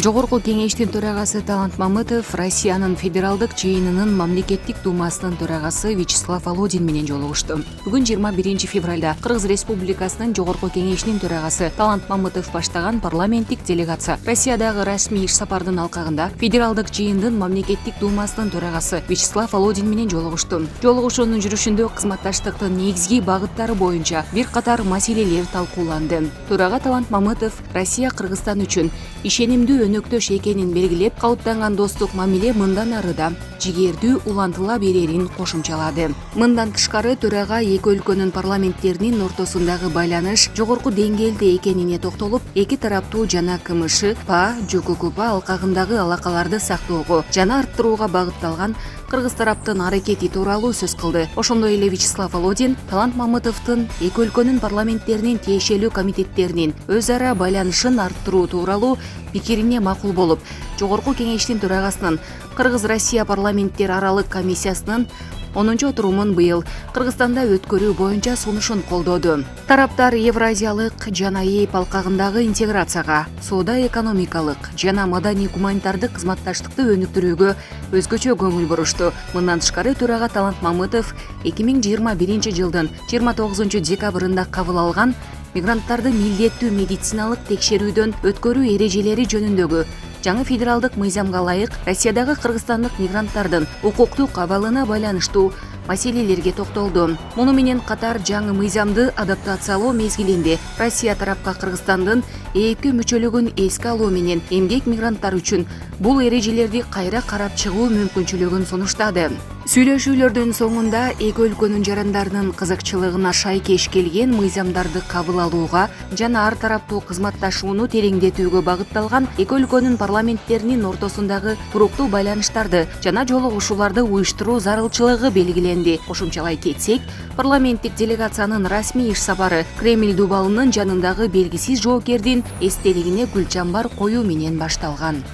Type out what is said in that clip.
Жогорку кеңештин төрагасы Талант Мамытов Россиянын федералдык жыйынынын мамлекеттик думасынын төрагасы Вячеслав Володин менен жолугушту. Бүгүн 21 февралда Кыргыз Республикасынын Жогорку кеңешинин төрагасы Талант Мамытов баштаган парламенттик делегация Россиядагы расмий иш сапардын алкагында федералдык жыйындын мамлекеттик думасынын төрагасы Вячеслав Володин менен жолугушту. Жолугушуунун жүрүшүндө кызматташтыктын негизги багыттары боюнча бир катар маселелер талкууланды. Төрага Талант Мамытов Россия Кыргызстан үчүн ишенимдүү өнөктөш экенин белгилеп, калыптанган достук мамиле мындан ары да жигердүү улантыла берерин кошумчалады. Мындан тышкары төрага эки өлкөнүн парламенттеринин ортосундагы байланыш жогорку деңгээлде экенине токтолуп, эки тараптуу жана КМШ, ПА, ЖККП алкагындагы алакаларды сактоого жана арттырууга багытталган Кыргыз тараптын аракети тууралуу сөз кылды. Ошондой эле Вячеслав Володин Талант Мамытовдун эки өлкөнүн парламенттеринин тиешелүү комитеттеринин өз ара байланышын арттыруу тууралуу пикирине макул болуп, Жогорку кеңештин төрагасынын Кыргыз-Россия парламенттер аралык комиссиясынын 10-отурумун быйыл Кыргызстанда өткөрүү боюнча сунушун колдоду. Тараптар Евразиялык жана ЭИП алкагындагы интеграцияга, соода-экономикалык жана маданий-гуманитардык кызматташтыкты өнүктүрүүгө өзгөчө көңүл бурушту. Мындан тышкары төрага Талант Мамытов 2021 жылдын 29 декабрында кабыл алган мигранттарды милдеттүү медициналык текшерүүдөн өткөрүү эрежелери жөнүндөгү жаңы федералдык мыйзамга ылайык Россиядагы кыргызстандык мигранттардын укуктук абалына байланыштуу маселелерге токтолду. Муну менен катар жаңы мыйзамды адаптациялоо мезгилинде Россия тарапка Кыргызстандын ЭИПке мүчөлүгүн эске алуу менен эмгек мигранттар үчүн бул эрежелерди кайра карап чыгуу мүмкүнчүлүгүн сунуштады. Сүйлөшүүлөрдүн соңунда эки өлкөнүн жарандарынын кызыкчылыгына шайкеш келген мыйзамдарды кабыл алууга жана ар тараптуу кызматташууну тереңдетүүгө багытталган эки өлкөнүн парламенттеринин ортосундагы туруктуу байланыштарды жана жолугушууларды уюштуруу зарылчылыгы белгиленди. Кошумчалай кетсек, парламенттик делегациянын расмий иш сапары Кремль дубалынын жанындагы белгисиз жоокердин эстелигине гүл чамбар коюу менен башталган.